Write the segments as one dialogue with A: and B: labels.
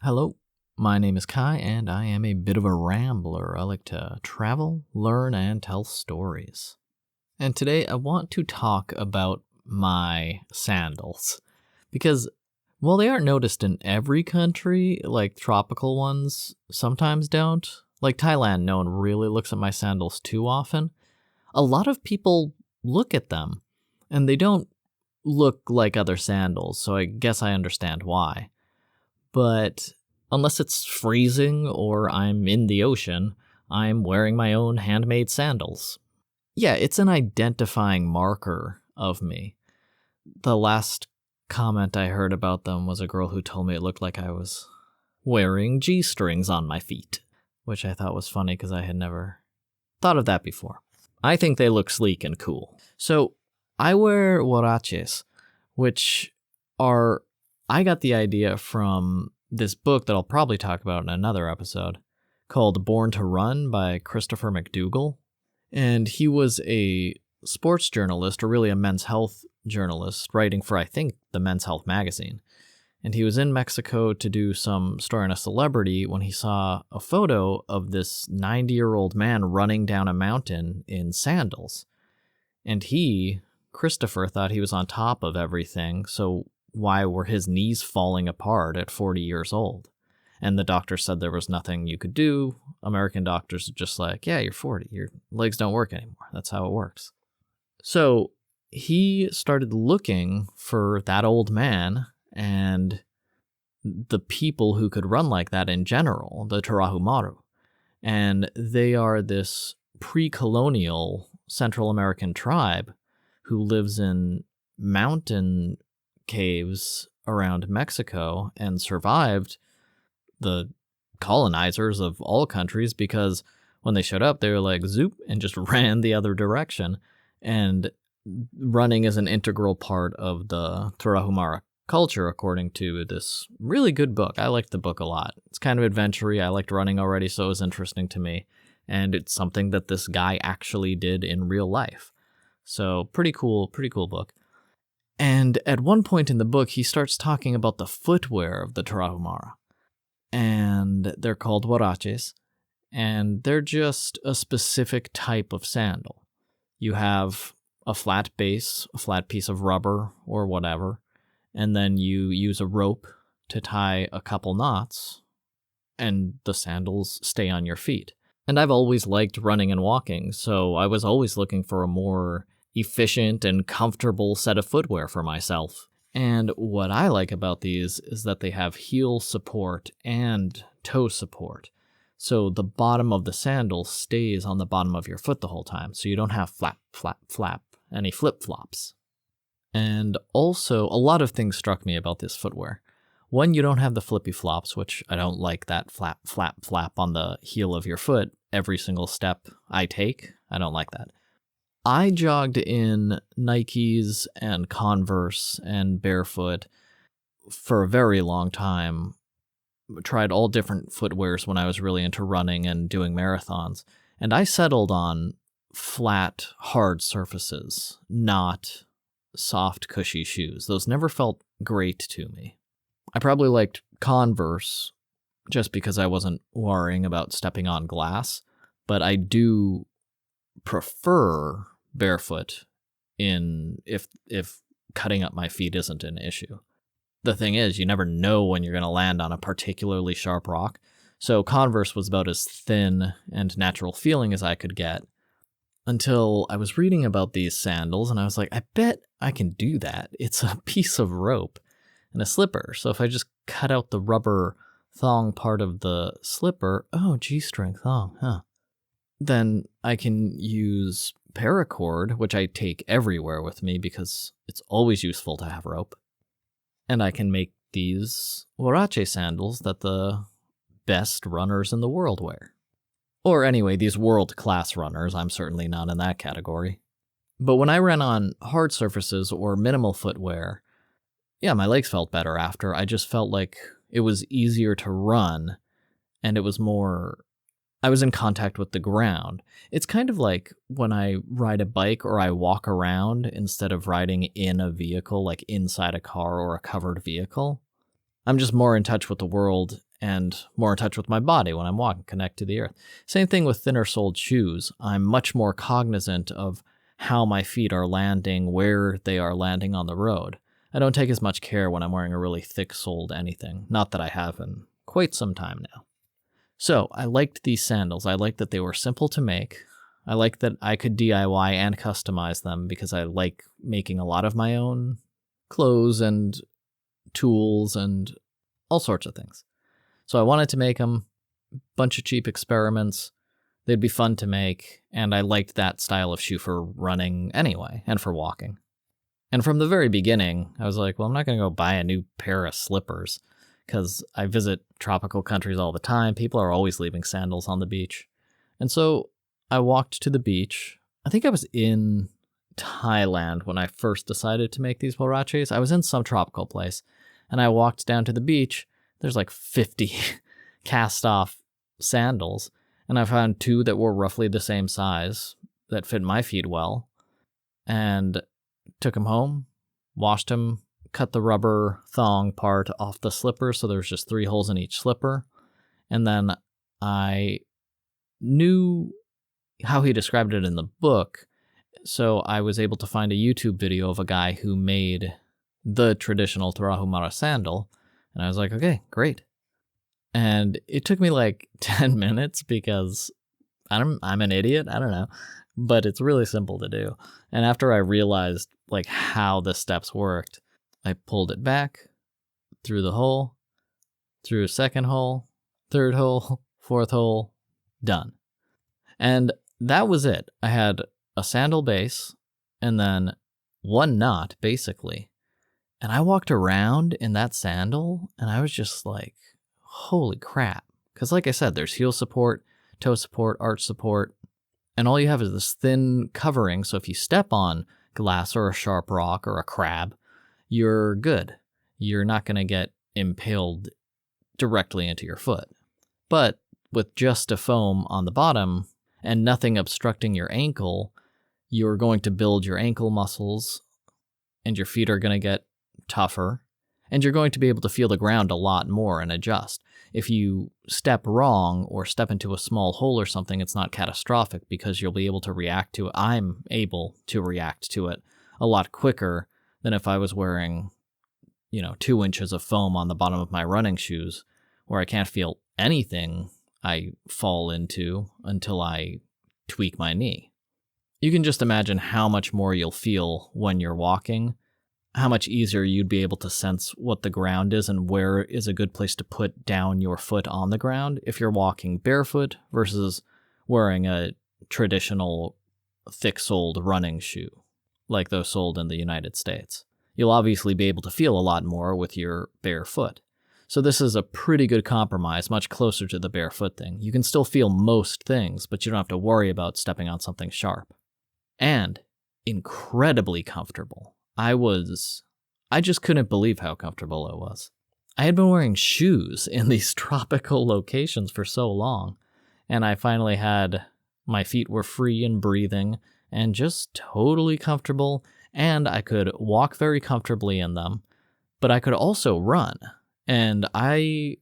A: Hello, my name is Kai, and I am a bit of a rambler. I like to travel, learn, and tell stories. And today I want to talk about my sandals. Because while they aren't noticed in every country, like tropical ones sometimes don't, like Thailand, no one really looks at my sandals too often, a lot of people look at them, and they don't look like other sandals, so I guess I understand why. But unless it's freezing or I'm in the ocean, I'm wearing my own handmade sandals. Yeah, it's an identifying marker of me. The last comment I heard about them was a girl who told me it looked like I was wearing G-strings on my feet, which I thought was funny because I had never thought of that before. I think they look sleek and cool. So I wear Huaraches, which are... I got the idea from this book that I'll probably talk about in another episode called Born to Run by Christopher McDougall. And he was a sports journalist, or really a men's health journalist, writing for, I think, the Men's Health magazine. And he was in Mexico to do some story on a celebrity when he saw a photo of this 90-year-old man running down a mountain in sandals. And Christopher, thought he was on top of everything, so why were his knees falling apart at 40 years old? And the doctor said there was nothing you could do. American doctors are just like, yeah, you're 40. Your legs don't work anymore. That's how it works. So he started looking for that old man and the people who could run like that in general, the Raramuri. And they are this pre-colonial Central American tribe who lives in mountain caves around Mexico and survived the colonizers of all countries because when they showed up, they were like, zoop, and just ran the other direction. And running is an integral part of the Tarahumara culture, according to this really good book. I liked the book a lot. It's kind of adventure-y. I liked running already, so it was interesting to me. And it's something that this guy actually did in real life. So pretty cool book. And at one point in the book, he starts talking about the footwear of the Tarahumara. And they're called Huaraches. And they're just a specific type of sandal. You have a flat base, a flat piece of rubber or whatever. And then you use a rope to tie a couple knots. And the sandals stay on your feet. And I've always liked running and walking, so I was always looking for a more efficient and comfortable set of footwear for myself. And what I like about these is that they have heel support and toe support. So the bottom of the sandal stays on the bottom of your foot the whole time, so you don't have flap, flap, flap, any flip-flops. And also, a lot of things struck me about this footwear. One, you don't have the flippy flops, which I don't like that flap, flap, flap on the heel of your foot every single step I take. I don't like that. I jogged in Nikes and Converse and barefoot for a very long time. Tried all different footwears when I was really into running and doing marathons. And I settled on flat, hard surfaces, not soft, cushy shoes. Those never felt great to me. I probably liked Converse just because I wasn't worrying about stepping on glass, but I do prefer barefoot if cutting up my feet isn't an issue. The thing is, you never know when you're going to land on a particularly sharp rock, so Converse was about as thin and natural feeling as I could get until I was reading about these sandals, and I was like, I bet I can do that. It's a piece of rope and a slipper, so if I just cut out the rubber thong part of the slipper, G-string thong, huh? Then I can use paracord, which I take everywhere with me because it's always useful to have rope. And I can make these Huarache sandals that the best runners in the world wear. Or anyway, these world-class runners. I'm certainly not in that category. But when I ran on hard surfaces or minimal footwear, yeah, my legs felt better after. I just felt like it was easier to run, and it was more... I was in contact with the ground. It's kind of like when I ride a bike or I walk around instead of riding in a vehicle, like inside a car or a covered vehicle. I'm just more in touch with the world and more in touch with my body when I'm walking, connect to the earth. Same thing with thinner soled shoes. I'm much more cognizant of how my feet are landing, where they are landing on the road. I don't take as much care when I'm wearing a really thick soled anything. Not that I have in quite some time now. So I liked these sandals. I liked that they were simple to make. I liked that I could DIY and customize them because I like making a lot of my own clothes and tools and all sorts of things. So I wanted to make them, bunch of cheap experiments. They'd be fun to make, and I liked that style of shoe for running anyway, and for walking. And from the very beginning, I was like, well, I'm not going to go buy a new pair of slippers, because I visit tropical countries all the time. People are always leaving sandals on the beach. And so I walked to the beach. I think I was in Thailand when I first decided to make these huaraches. I was in some tropical place, and I walked down to the beach. There's like 50 cast-off sandals, and I found 2 that were roughly the same size that fit my feet well, and took them home, washed them, cut the rubber thong part off the slipper so there's just 3 holes in each slipper, and then I knew how he described it in the book, so I was able to find a YouTube video of a guy who made the traditional Tarahumara sandal, and I was like, okay, great. And it took me like 10 minutes because I'm an idiot, I don't know, but it's really simple to do. And after I realized like how the steps worked, I pulled it back, through the hole, through a second hole, third hole, fourth hole, done. And that was it. I had a sandal base and then 1 knot, basically. And I walked around in that sandal, and I was just like, holy crap. Because like I said, there's heel support, toe support, arch support, and all you have is this thin covering, so if you step on glass or a sharp rock or a crab, you're good. You're not going to get impaled directly into your foot. But with just a foam on the bottom and nothing obstructing your ankle, you're going to build your ankle muscles, and your feet are going to get tougher, and you're going to be able to feel the ground a lot more and adjust. If you step wrong or step into a small hole or something, it's not catastrophic because you'll be able to react to it. I'm able to react to it a lot quicker than if I was wearing, 2 inches of foam on the bottom of my running shoes where I can't feel anything I fall into until I tweak my knee. You can just imagine how much more you'll feel when you're walking, how much easier you'd be able to sense what the ground is and where is a good place to put down your foot on the ground if you're walking barefoot versus wearing a traditional thick-soled running shoe like those sold in the United States. You'll obviously be able to feel a lot more with your bare foot. So this is a pretty good compromise, much closer to the barefoot thing. You can still feel most things, but you don't have to worry about stepping on something sharp. And incredibly comfortable. I just couldn't believe how comfortable it was. I had been wearing shoes in these tropical locations for so long, and I finally my feet were free and breathing and just totally comfortable, and I could walk very comfortably in them, but I could also run. And you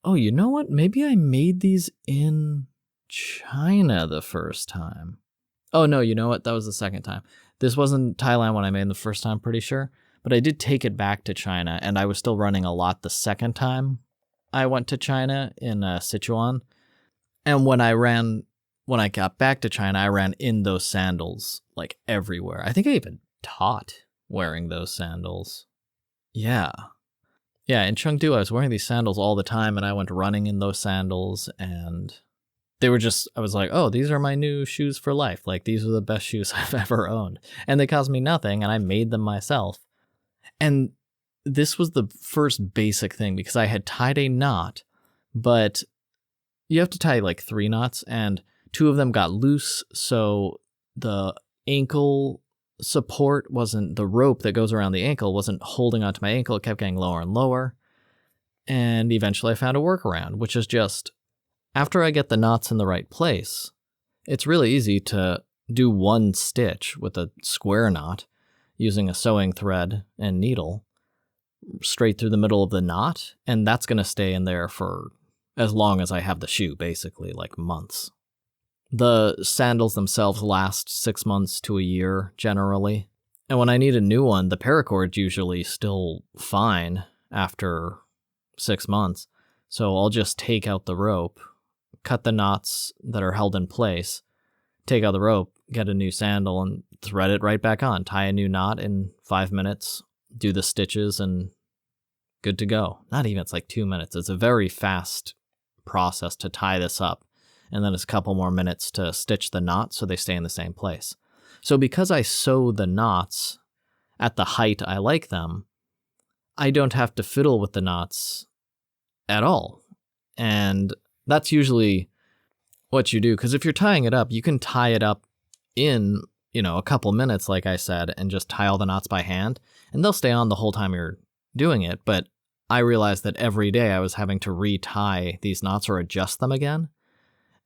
A: know what? Maybe I made these in China the first time. Oh no, you know what? That was the second time. This wasn't Thailand when I made them the first time, pretty sure. But I did take it back to China, and I was still running a lot the second time I went to China in Sichuan. And when I got back to China, I ran in those sandals, like, everywhere. I think I even taught wearing those sandals. Yeah. Yeah, in Chengdu, I was wearing these sandals all the time, and I went running in those sandals, and I was like, oh, these are my new shoes for life. Like, these are the best shoes I've ever owned. And they cost me nothing, and I made them myself. And this was the first basic thing, because I had tied a knot, but you have to tie like 3 knots, and 2 of them got loose, so the ankle support the rope that goes around the ankle wasn't holding onto my ankle. It kept getting lower and lower. And eventually I found a workaround, which is just, after I get the knots in the right place, it's really easy to do 1 stitch with a square knot using a sewing thread and needle straight through the middle of the knot, and that's going to stay in there for as long as I have the shoe, basically, like months. The sandals themselves last 6 months to a year, generally. And when I need a new one, the paracord's usually still fine after 6 months. So I'll just take out the rope, cut the knots that are held in place, take out the rope, get a new sandal, and thread it right back on. Tie a new knot in 5 minutes, do the stitches, and good to go. Not even, it's like 2 minutes. It's a very fast process to tie this up. And then it's a couple more minutes to stitch the knots so they stay in the same place. So because I sew the knots at the height I like them, I don't have to fiddle with the knots at all. And that's usually what you do, because if you're tying it up, you can tie it up in, a couple minutes, like I said, and just tie all the knots by hand, and they'll stay on the whole time you're doing it. But I realized that every day I was having to retie these knots or adjust them again,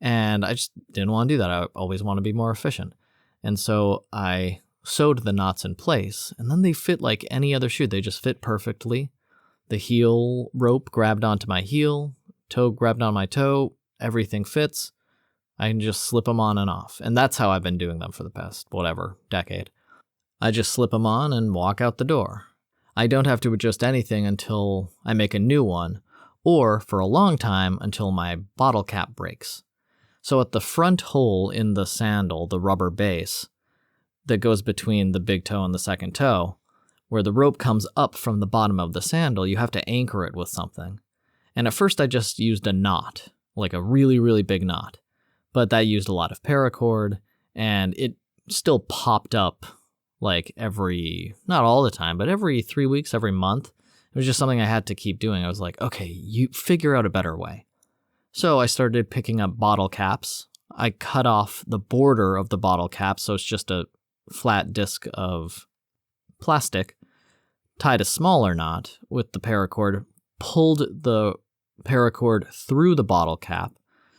A: and I just didn't want to do that. I always want to be more efficient. And so I sewed the knots in place, and then they fit like any other shoe. They just fit perfectly. The heel rope grabbed onto my heel, toe grabbed on my toe, everything fits. I can just slip them on and off. And that's how I've been doing them for the past, decade. I just slip them on and walk out the door. I don't have to adjust anything until I make a new one, or for a long time until my bottle cap breaks. So at the front hole in the sandal, the rubber base that goes between the big toe and the second toe, where the rope comes up from the bottom of the sandal, you have to anchor it with something. And at first I just used a knot, like a really, really big knot. But that used a lot of paracord, and it still popped up like not all the time, but every 3 weeks, every month. It was just something I had to keep doing. I was like, okay, you figure out a better way. So I started picking up bottle caps. I cut off the border of the bottle cap, so it's just a flat disc of plastic, tied a smaller knot with the paracord, pulled the paracord through the bottle cap.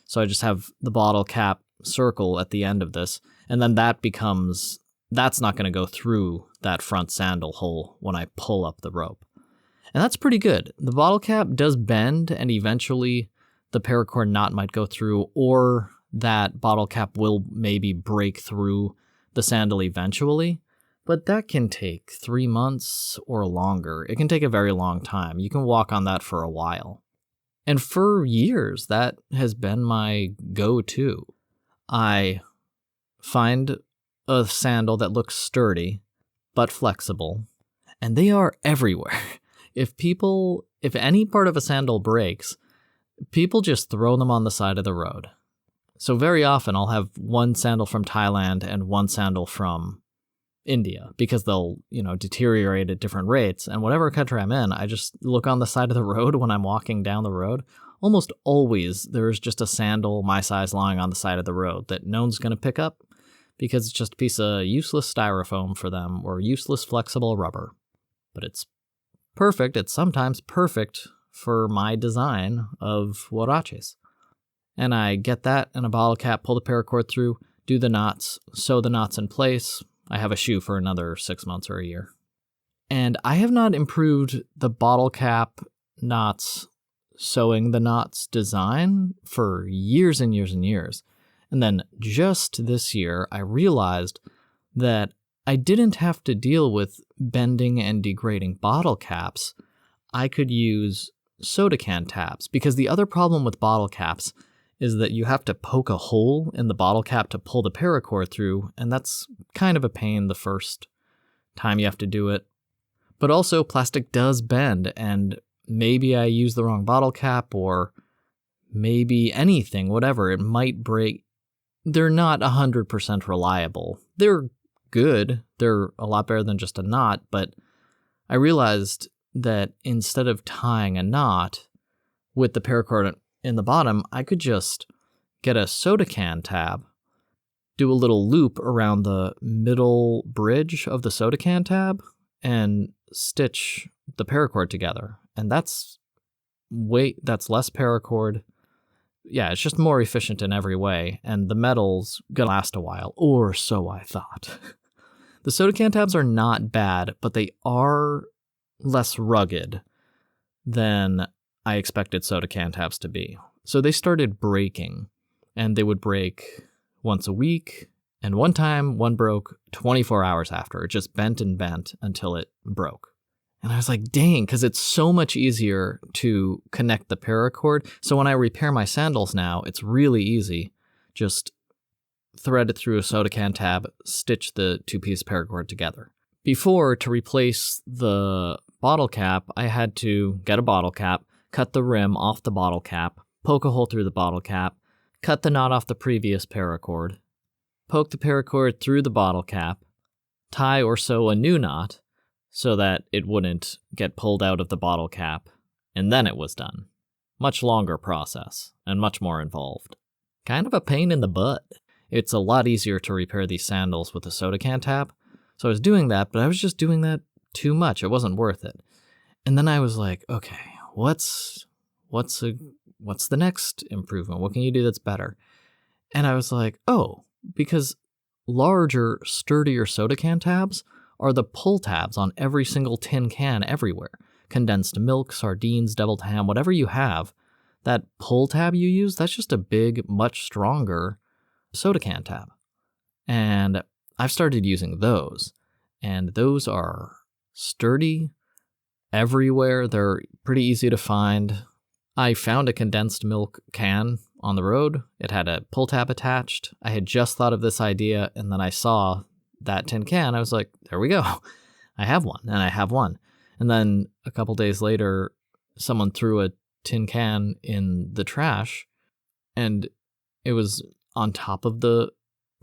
A: So I just have the bottle cap circle at the end of this, and then that's not going to go through that front sandal hole when I pull up the rope. And that's pretty good. The bottle cap does bend, and eventually the paracord knot might go through, or that bottle cap will maybe break through the sandal eventually, but that can take 3 months or longer. It can take a very long time. You can walk on that for a while. And for years, that has been my go-to. I find a sandal that looks sturdy, but flexible, and they are everywhere. If any part of a sandal breaks, people just throw them on the side of the road. So very often I'll have one sandal from Thailand and one sandal from India, because they'll, deteriorate at different rates. And whatever country I'm in, I just look on the side of the road when I'm walking down the road. Almost always there's just a sandal my size lying on the side of the road that no one's going to pick up, because it's just a piece of useless styrofoam for them, or useless flexible rubber. But it's perfect. It's sometimes perfect for my design of Huaraches. And I get that in a bottle cap, pull the paracord through, do the knots, sew the knots in place. I have a shoe for another 6 months or a year. And I have not improved the bottle cap knots, sewing the knots design for years and years and years. And then just this year, I realized that I didn't have to deal with bending and degrading bottle caps. I could use soda can tabs, because the other problem with bottle caps is that you have to poke a hole in the bottle cap to pull the paracord through, and that's kind of a pain the first time you have to do it. But also, plastic does bend, and maybe I use the wrong bottle cap, or maybe anything, whatever, it might break. They're not 100% reliable. They're good. They're a lot better than just a knot, but I realized that instead of tying a knot with the paracord in the bottom, I could just get a soda can tab, do a little loop around the middle bridge of the soda can tab, and stitch the paracord together. And that's less paracord. Yeah, it's just more efficient in every way, and the metal's gonna last a while, or so I thought. The soda can tabs are not bad, but they are less rugged than I expected soda can tabs to be. So they started breaking, and they would break once a week, and one time one broke 24 hours after. It just bent and bent until it broke. And I was like, dang, because it's so much easier to connect the paracord. So when I repair my sandals now, it's really easy. Just thread it through a soda can tab, stitch the two-piece paracord together. Before, to replace the bottle cap, I had to get a bottle cap, cut the rim off the bottle cap, poke a hole through the bottle cap, cut the knot off the previous paracord, poke the paracord through the bottle cap, tie or sew a new knot so that it wouldn't get pulled out of the bottle cap, and then it was done. Much longer process, and much more involved. Kind of a pain in the butt. It's a lot easier to repair these sandals with a soda can tab, so I was doing that, but I was just doing that too much. It wasn't worth it. And then I was like, okay, what's the next improvement? What can you do that's better? And I was like, oh, because larger, sturdier soda can tabs are the pull tabs on every single tin can everywhere. Condensed milk, sardines, deviled ham, whatever you have, that pull tab you use, that's just a big, much stronger soda can tab. And I've started using those, and those are sturdy everywhere. They're pretty easy to find. I found a condensed milk can on the road. It had a pull tab attached. I had just thought of this idea, and then I saw that tin can. I was like, there we go. I have one, and I have one. And then a couple days later, someone threw a tin can in the trash, and it was on top of the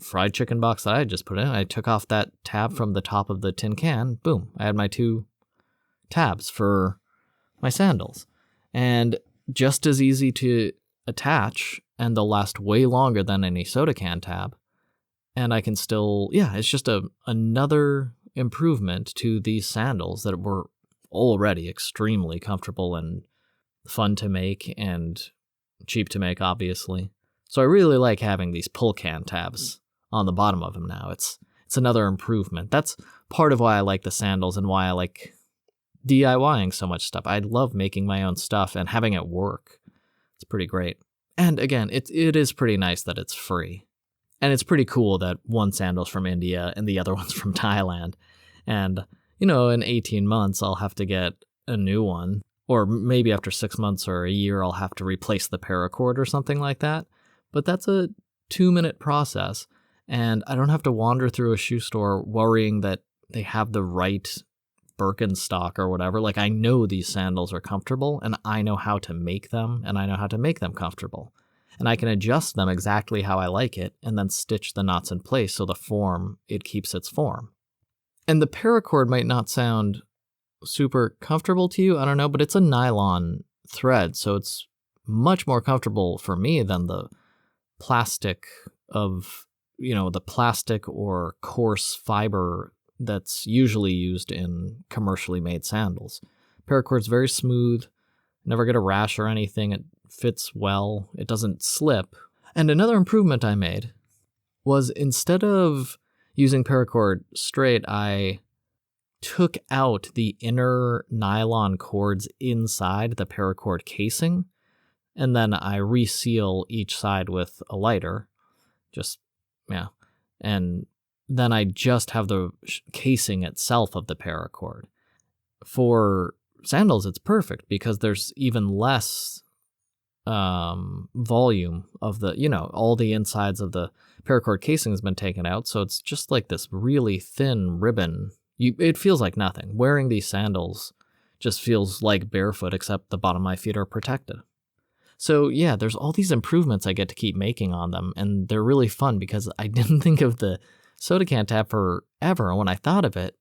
A: fried chicken box that I had just put in. I took off that tab from the top of the tin can. Boom. I had my two tabs for my sandals. And just as easy to attach, and they'll last way longer than any soda can tab. And I can still, it's just another improvement to these sandals that were already extremely comfortable and fun to make and cheap to make, obviously. So I really like having these pull can tabs on the bottom of them now. It's another improvement. That's part of why I like the sandals and why I like DIYing so much stuff. I love making my own stuff and having it work. It's pretty great. And again, it is pretty nice that it's free. And it's pretty cool that one sandal's from India and the other one's from Thailand. And, in 18 months, I'll have to get a new one. Or maybe after 6 months or a year, I'll have to replace the paracord or something like that. But that's a 2-minute process. And I don't have to wander through a shoe store worrying that they have the right Birkenstock or whatever. Like, I know these sandals are comfortable, and I know how to make them, and I know how to make them comfortable. And I can adjust them exactly how I like it, and then stitch the knots in place so it keeps its form. And the paracord might not sound super comfortable to you, I don't know, but it's a nylon thread, so it's much more comfortable for me than the plastic or coarse fiber that's usually used in commercially made sandals. Paracord's very smooth, never get a rash or anything, it fits well, it doesn't slip. And another improvement I made was, instead of using paracord straight, I took out the inner nylon cords inside the paracord casing, and then I reseal each side with a lighter. And then I just have the casing itself of the paracord. For sandals, it's perfect because there's even less volume of all the insides of the paracord casing has been taken out, so it's just like this really thin ribbon. It feels like nothing. Wearing these sandals just feels like barefoot, except the bottom of my feet are protected. So there's all these improvements I get to keep making on them, and they're really fun because I didn't think of the soda can tab forever. When I thought of it,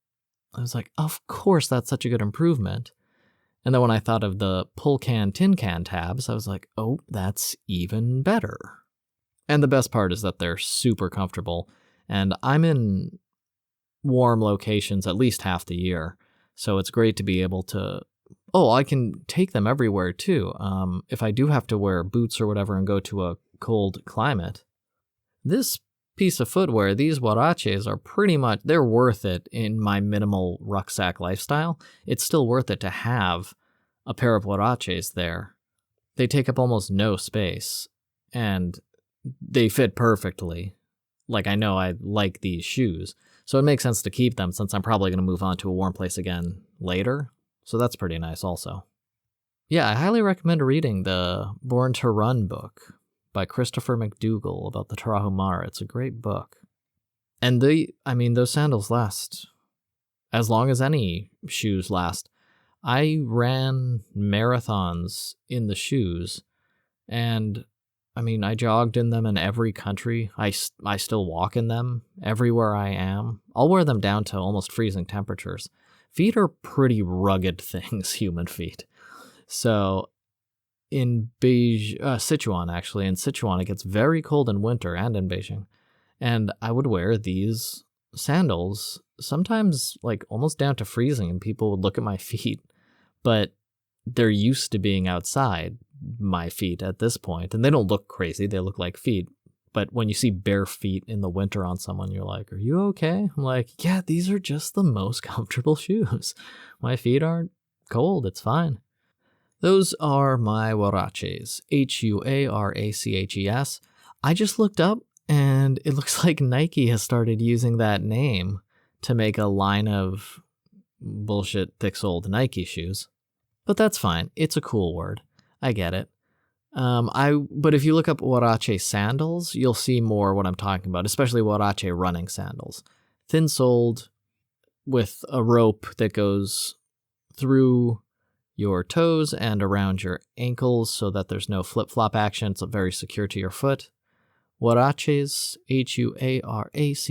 A: I was like, of course, that's such a good improvement. And then when I thought of the pull can tin can tabs, I was like, oh, that's even better. And the best part is that they're super comfortable, and I'm in warm locations at least half the year, so it's great to be able to, I can take them everywhere too. If I do have to wear boots or whatever and go to a cold climate, this piece of footwear, these Huaraches are pretty much, they're worth it in my minimal rucksack lifestyle. It's still worth it to have a pair of Huaraches there. They take up almost no space, and they fit perfectly. Like, I know I like these shoes, so it makes sense to keep them since I'm probably going to move on to a warm place again later. So that's pretty nice also. Yeah, I highly recommend reading the Born to Run book by Christopher McDougall about the Tarahumara. It's a great book. And those sandals last as long as any shoes last. I ran marathons in the shoes, and I jogged in them in every country. I still walk in them everywhere I am. I'll wear them down to almost freezing temperatures. Feet are pretty rugged things, human feet. So in Sichuan, actually, in Sichuan, it gets very cold in winter, and in Beijing. And I would wear these sandals, sometimes like almost down to freezing, and people would look at my feet. But they're used to being outside, my feet at this point, and they don't look crazy. They look like feet. But when you see bare feet in the winter on someone, you're like, are you okay? I'm like, yeah, these are just the most comfortable shoes. My feet aren't cold. It's fine. Those are my Huaraches, Huaraches. I just looked up, and it looks like Nike has started using that name to make a line of bullshit thick-soled Nike shoes. But that's fine. It's a cool word. I get it. But if you look up Huarache sandals, you'll see more what I'm talking about, especially Huarache running sandals. Thin-soled with a rope that goes through your toes and around your ankles so that there's no flip-flop action. It's very secure to your foot. Huaraches, Huaraches.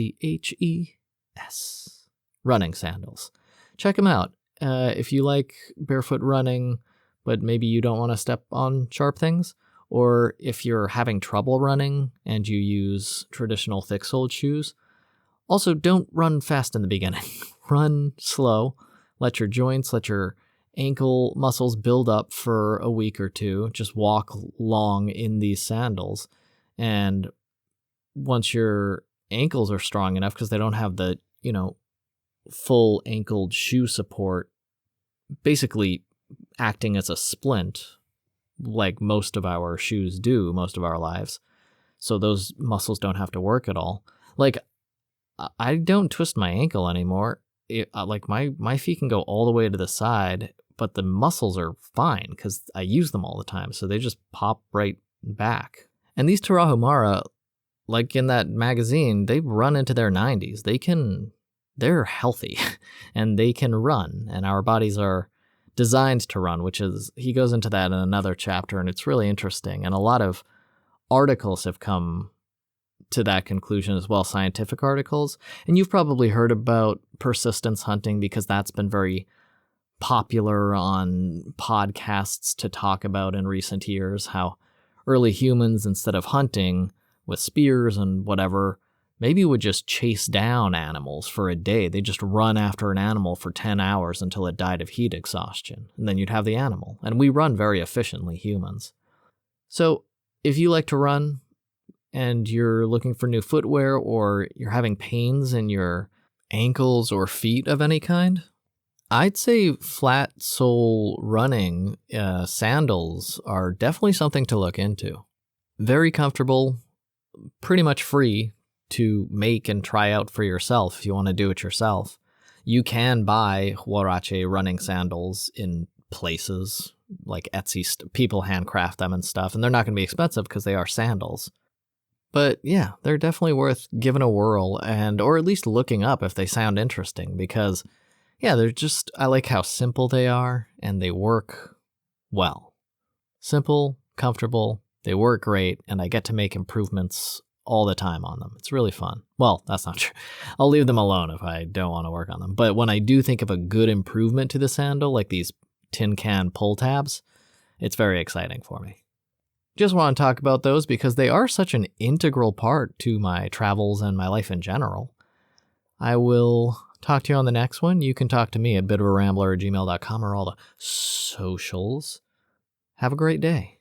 A: Running sandals. Check them out. If you like barefoot running, but maybe you don't want to step on sharp things, or if you're having trouble running and you use traditional thick-soled shoes, also don't run fast in the beginning. Run slow. Let your joints, let your ankle muscles build up for a week or two. Just walk long in these sandals. And once your ankles are strong enough, because they don't have the, full ankled shoe support, basically acting as a splint like most of our shoes do most of our lives. So those muscles don't have to work at all. Like, I don't twist my ankle anymore. My feet can go all the way to the side, but the muscles are fine because I use them all the time. So they just pop right back. And these Tarahumara, like in that magazine, they run into their 90s. They're healthy and they can run, and our bodies are designed to run, he goes into that in another chapter, and it's really interesting. And a lot of articles have come to that conclusion as well, scientific articles. And you've probably heard about persistence hunting because that's been very popular on podcasts to talk about in recent years, how early humans, instead of hunting with spears and whatever, maybe would just chase down animals for a day. They'd just run after an animal for 10 hours until it died of heat exhaustion, and then you'd have the animal. And we run very efficiently, humans. So if you like to run and you're looking for new footwear, or you're having pains in your ankles or feet of any kind, I'd say flat sole running sandals are definitely something to look into. Very comfortable, pretty much free to make and try out for yourself if you want to do it yourself. You can buy Huarache running sandals in places like Etsy. People handcraft them and stuff, and they're not going to be expensive because they are sandals. But yeah, they're definitely worth giving a whirl, or at least looking up if they sound interesting, because yeah, I like how simple they are, and they work well. Simple, comfortable, they work great, and I get to make improvements all the time on them. It's really fun. Well, that's not true. I'll leave them alone if I don't want to work on them. But when I do think of a good improvement to the sandal, like these tin can pull tabs, it's very exciting for me. Just want to talk about those because they are such an integral part to my travels and my life in general. I will talk to you on the next one. You can talk to me at bitofarambler@gmail.com or all the socials. Have a great day.